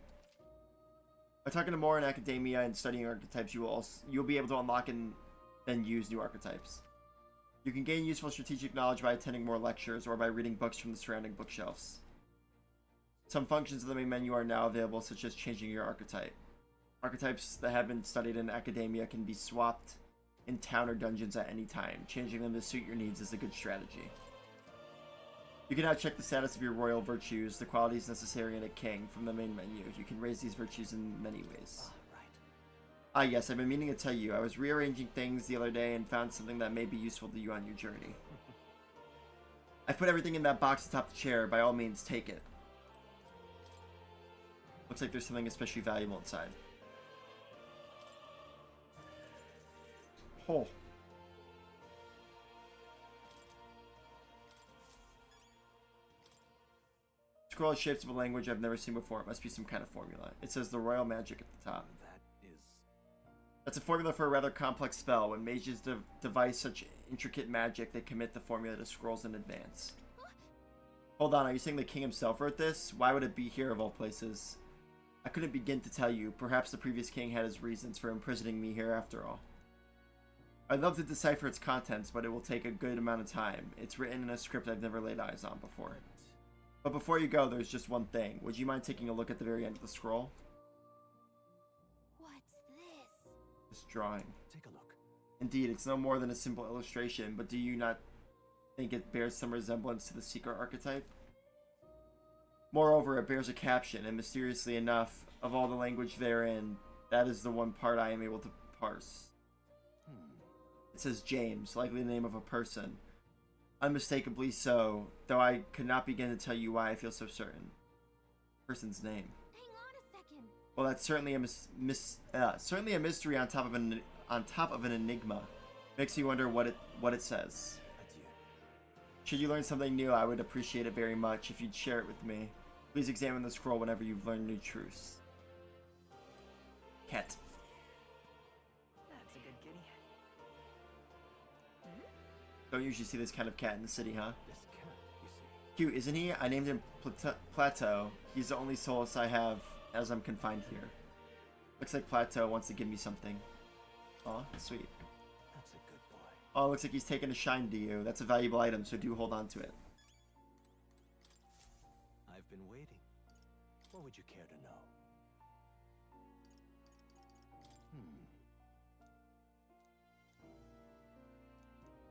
A: By talking to more in academia and studying archetypes, you'll be able to unlock and then use new archetypes. You can gain useful strategic knowledge by attending more lectures or by reading books from the surrounding bookshelves. Some functions of the main menu are now available, such as changing your archetype. Archetypes that have been studied in academia can be swapped in town or dungeons at any time. Changing them to suit your needs is a good strategy. You can now check the status of your royal virtues, the qualities necessary in a king, from the main menu. You can raise these virtues in many ways. Ah yes, I've been meaning to tell you. I was rearranging things the other day and found something that may be useful to you on your journey. I've put everything in that box atop the chair. By all means, take it. Looks like there's something especially valuable inside. Oh. Scroll has shapes of a language I've never seen before. It must be some kind of formula. It says the royal magic at the top.
B: That is...
A: That's a formula for a rather complex spell. When mages devise such intricate magic, they commit the formula to scrolls in advance. Hold on, are you saying the king himself wrote this? Why would it be here of all places? I couldn't begin to tell you. Perhaps the previous king had his reasons for imprisoning me here after all. I'd love to decipher its contents, but it will take a good amount of time. It's written in a script I've never laid eyes on before. But before you go, there's just one thing. Would you mind taking a look at the very end of the scroll?
C: What's this?
A: This drawing.
B: Take a look.
A: Indeed, it's no more than a simple illustration, but do you not think it bears some resemblance to the secret archetype? Moreover, it bears a caption, and mysteriously enough, of all the language therein, that is the one part I am able to parse. It says James, likely the name of a person. Unmistakably so, though I could not begin to tell you why I feel so certain. Person's name.
C: Hang on a second.
A: Well, that's certainly a certainly a mystery on top of an enigma. Makes me wonder what it says.
B: Adieu.
A: Should you learn something new, I would appreciate it very much if you'd share it with me. Please examine the scroll whenever you've learned new truths. Cat.
D: That's a good kitty.
A: Don't usually see this kind of cat in the city, huh?
B: This cat, you see.
A: Cute, isn't he? I named him Plateau. He's the only solace I have as I'm confined here. Looks like Plateau wants to give me something. Aw, sweet.
B: That's a good boy.
A: Oh, looks like he's taking a shine to you. That's a valuable item, so do hold on to it.
B: I've been waiting. What would you care to know?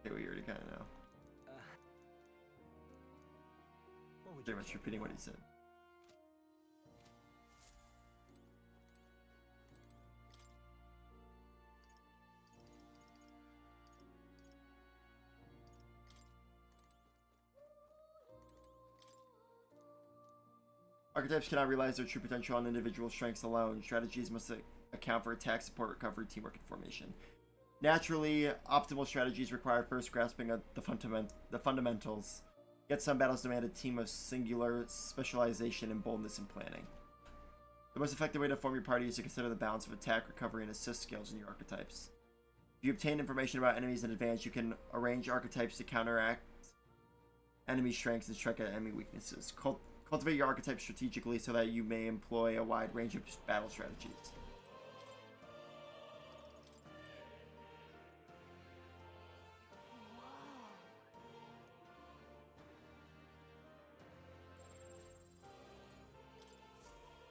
A: Okay, we already kind of know.
B: What would
A: Pretty
B: you
A: much
B: care to
A: repeating what
B: know?
A: he said. Archetypes cannot realize their true potential on individual strengths alone. Strategies must account for attack, support, recovery, teamwork, and formation. Naturally, optimal strategies require first grasping of the fundamentals. Yet some battles demand a team of singular specialization and boldness in planning. The most effective way to form your party is to consider the balance of attack, recovery, and assist skills in your archetypes. If you obtain information about enemies in advance, you can arrange archetypes to counteract enemy strengths and strike at enemy weaknesses. Cultivate your archetype strategically so that you may employ a wide range of battle strategies.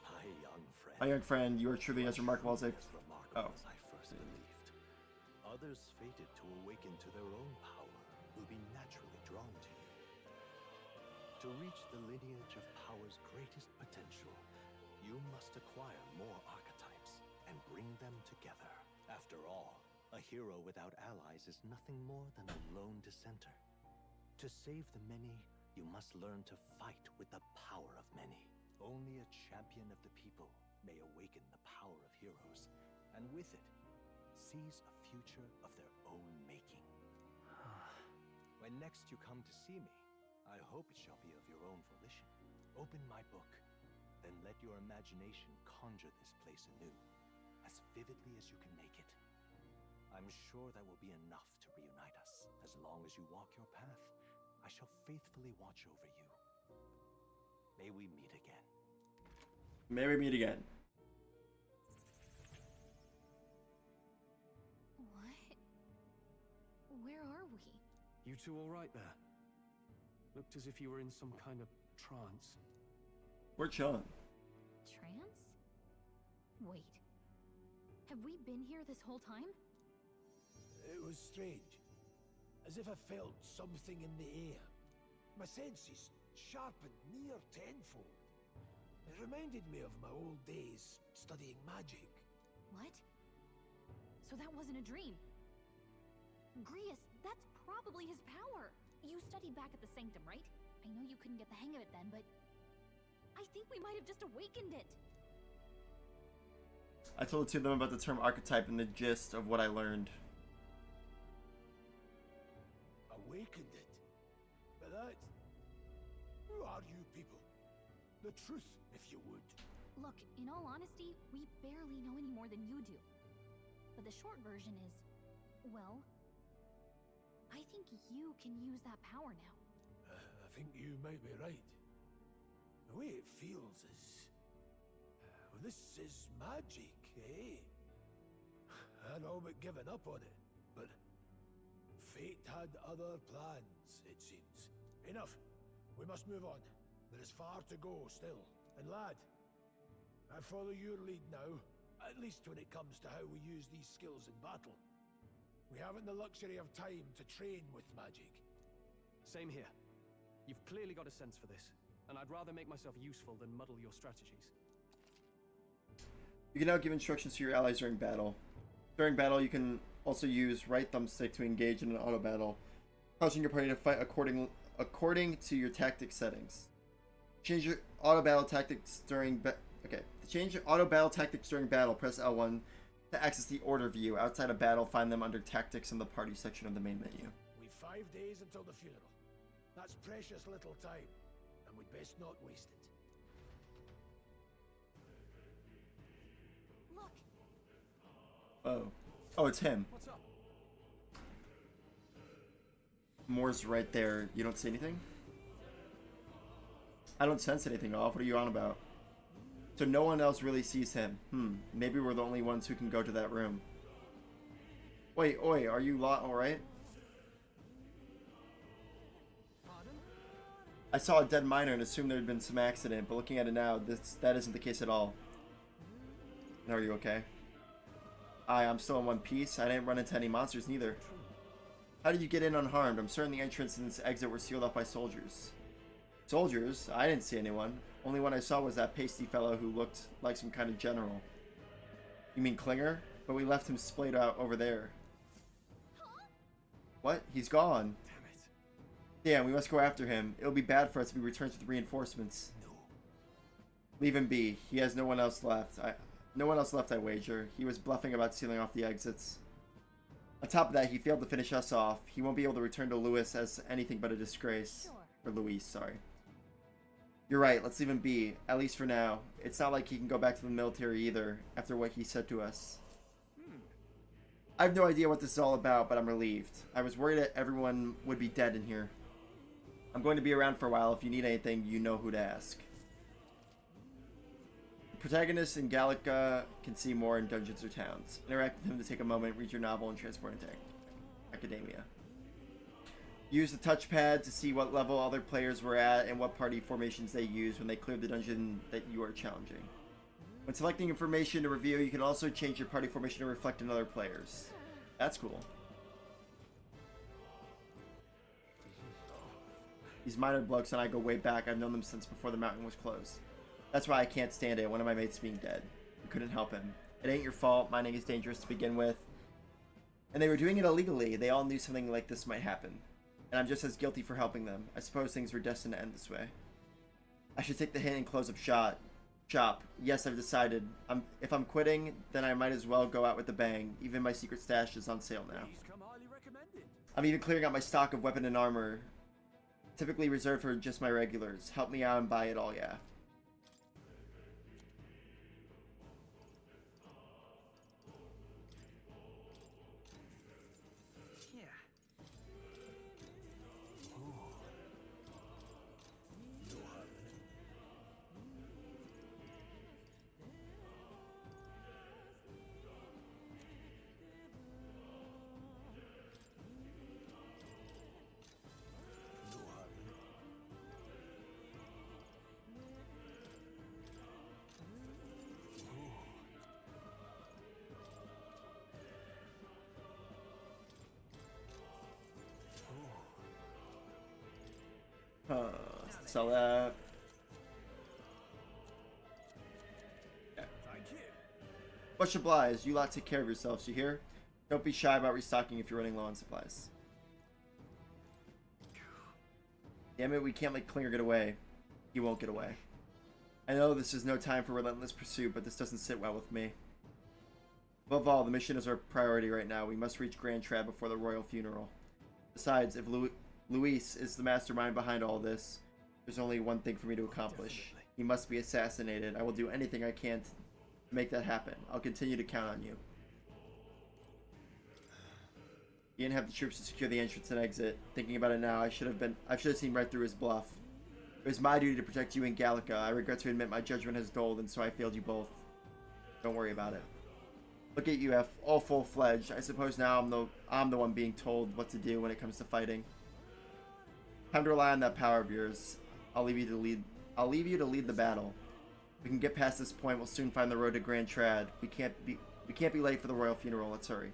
B: Hi, young friend.
A: My young friend, you are truly as remarkable as I...
B: As remarkable
A: Oh.
B: as I first believed. Others fated to awaken to their own power will be naturally drawn to you. To reach the lineage of power's greatest potential, you must acquire more archetypes and bring them together. After all, a hero without allies is nothing more than a lone dissenter. To save the many, you must learn to fight with the power of many. Only a champion of the people may awaken the power of heroes, and with it, seize a future of their own making. When next you come to see me, I hope it shall be of your own volition. Open my book, then let your imagination conjure this place anew, as vividly as you can make it. I'm sure that will be enough to reunite us. As long as you walk your path, I shall faithfully watch over you. May we meet again.
A: May we meet again.
C: What? Where are we?
H: You two all right there? Looked as if you were in some kind of trance.
A: We're chilling.
C: Trance? Wait. Have we been here this whole time?
F: It was strange. As if I felt something in the air. My senses sharpened near tenfold. It reminded me of my old days studying magic.
C: What? So that wasn't a dream. Grius, that's probably his power. You studied back at the Sanctum, right? I know you couldn't get the hang of it then, but I think we might have just awakened it.
A: I told the two of them about the term archetype and the gist of what I learned.
F: Awakened it? But that... Who are you people? The truth, if you would.
C: Look, in all honesty, we barely know any more than you do. But the short version is, well, I think you can use that power now.
F: I think you might be right. The way it feels is... well, this is magic, eh? I'd all but given up on it, but fate had other plans, it seems. Enough. We must move on. There is far to go still. And lad, I follow your lead now, at least when it comes to how we use these skills in battle. We haven't the luxury of time to train with magic.
H: Same here. You've clearly got a sense for this, and I'd rather make myself useful than muddle your strategies.
A: You can now give instructions to your allies during battle. During battle, you can also use right thumbstick to engage in an auto battle, causing your party to fight according to your tactic settings. Change your auto battle tactics during to change auto battle tactics during battle, press L1 to access the order view. Outside of battle, find them under tactics in the party section of the main menu.
F: We've 5 days until the funeral. That's precious little time, and we'd best not waste it.
C: Look,
A: Oh, it's him.
H: What's up?
A: Moore's right there. You don't see anything? I don't sense anything off. What are you on about? So no one else really sees him. Maybe we're the only ones who can go to that room. Wait, oi, are you lot alright? I saw a dead miner and assumed there had been some accident, but looking at it now, that isn't the case at all. And are you okay? I'm still in one piece. I didn't run into any monsters neither. How did you get in unharmed? I'm certain the entrance and this exit were sealed off by soldiers. Soldiers? I didn't see anyone. Only one I saw was that pasty fellow who looked like some kind of general. You mean Klinger? But we left him splayed out over there. What? He's gone.
H: Damn it.
A: Damn, we must go after him. It'll be bad for us if he returns with reinforcements.
F: No.
A: Leave him be. He has no one else left. No one else left, I wager. He was bluffing about sealing off the exits. On top of that, he failed to finish us off. He won't be able to return to Lewis as anything but a disgrace.
C: sure.
A: Or Louise, sorry. You're right, let's leave him be. At least for now. It's not like he can go back to the military either, after what he said to us. I have no idea what this is all about, but I'm relieved. I was worried that everyone would be dead in here. I'm going to be around for a while. If you need anything, you know who to ask. Protagonists in Gallica can see more in Dungeons or Towns. Interact with him to take a moment, read your novel, and transport into Academia. Use the touchpad to see what level other players were at and what party formations they used when they cleared the dungeon that you are challenging. When selecting information to review, you can also change your party formation to reflect on other players. That's cool. These minor blokes and I go way back. I've known them since before the mountain was closed. That's why I can't stand it, one of my mates being dead. We couldn't help him. It ain't your fault, mining is dangerous to begin with. And they were doing it illegally. They all knew something like this might happen. And I'm just as guilty for helping them. I suppose things were destined to end this way. I should take the hint and close up shop. Yes, I've decided. If I'm quitting, then I might as well go out with a bang. Even my secret stash is on sale now.
H: Please come highly recommended.
A: I'm even clearing out my stock of weapon and armor. Typically reserved for just my regulars. Help me out and buy it all, yeah. Sell that. Yeah.
H: Thank you.
A: Much obliged. You lot take care of yourselves, you hear? Don't be shy about restocking if you're running low on supplies. Damn it, we can't let Klinger get away. He won't get away. I know this is no time for relentless pursuit, but this doesn't sit well with me. Above all, the mission is our priority right now. We must reach Grand Trab before the royal funeral. Besides, if Luis is the mastermind behind all this, there's only one thing for me to accomplish.
H: Definitely.
A: He must be assassinated. I will do anything I can to make that happen. I'll continue to count on you. He didn't have the troops to secure the entrance and exit. Thinking about it now, I should have seen right through his bluff. It was my duty to protect you and Gallica. I regret to admit my judgment has dulled, and so I failed you both. Don't worry about it. Look at you, F, all full-fledged. I suppose now I'm the one being told what to do when it comes to fighting. Time to rely on that power of yours. I'll leave you to lead the battle. If we can get past this point, we'll soon find the road to Grand Trad. We can't be late for the royal funeral. Let's hurry.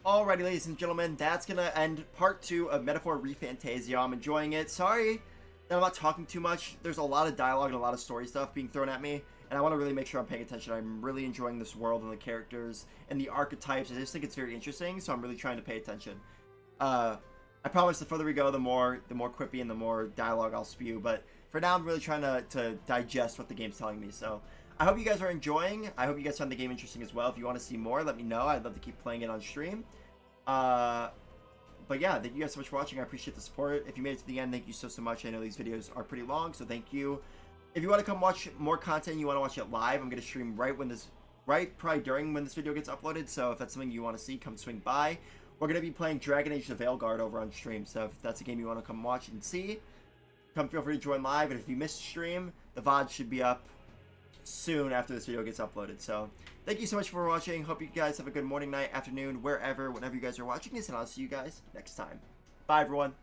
A: Alrighty, ladies and gentlemen, that's gonna end part 2 of Metaphor ReFantazio. I'm enjoying it. Sorry that I'm not talking too much. There's a lot of dialogue and a lot of story stuff being thrown at me, and I want to really make sure I'm paying attention. I'm really enjoying this world and the characters and the archetypes. I just think it's very interesting, so I'm really trying to pay attention. I promise the further we go, the more quippy and the more dialogue I'll spew, but for now I'm really trying to digest what the game's telling me. So I hope you guys are enjoying. I hope you guys found the game interesting as well. If you want to see more, let me know. I'd love to keep playing it on stream. But yeah, thank you guys so much for watching. I appreciate the support. If you made it to the end, thank you so much. I know these videos are pretty long, so thank you. If you want to come watch more content, you want to watch it live, I'm going to stream probably during when this video gets uploaded. So if that's something you want to see, come swing by. We're going to be playing Dragon Age the Veilguard over on stream. So if that's a game you want to come watch and see, come feel free to join live. And if you missed the stream, the VOD should be up soon after this video gets uploaded. So thank you so much for watching. Hope you guys have a good morning, night, afternoon, wherever, whenever you guys are watching this, and I'll see you guys next time. Bye, everyone.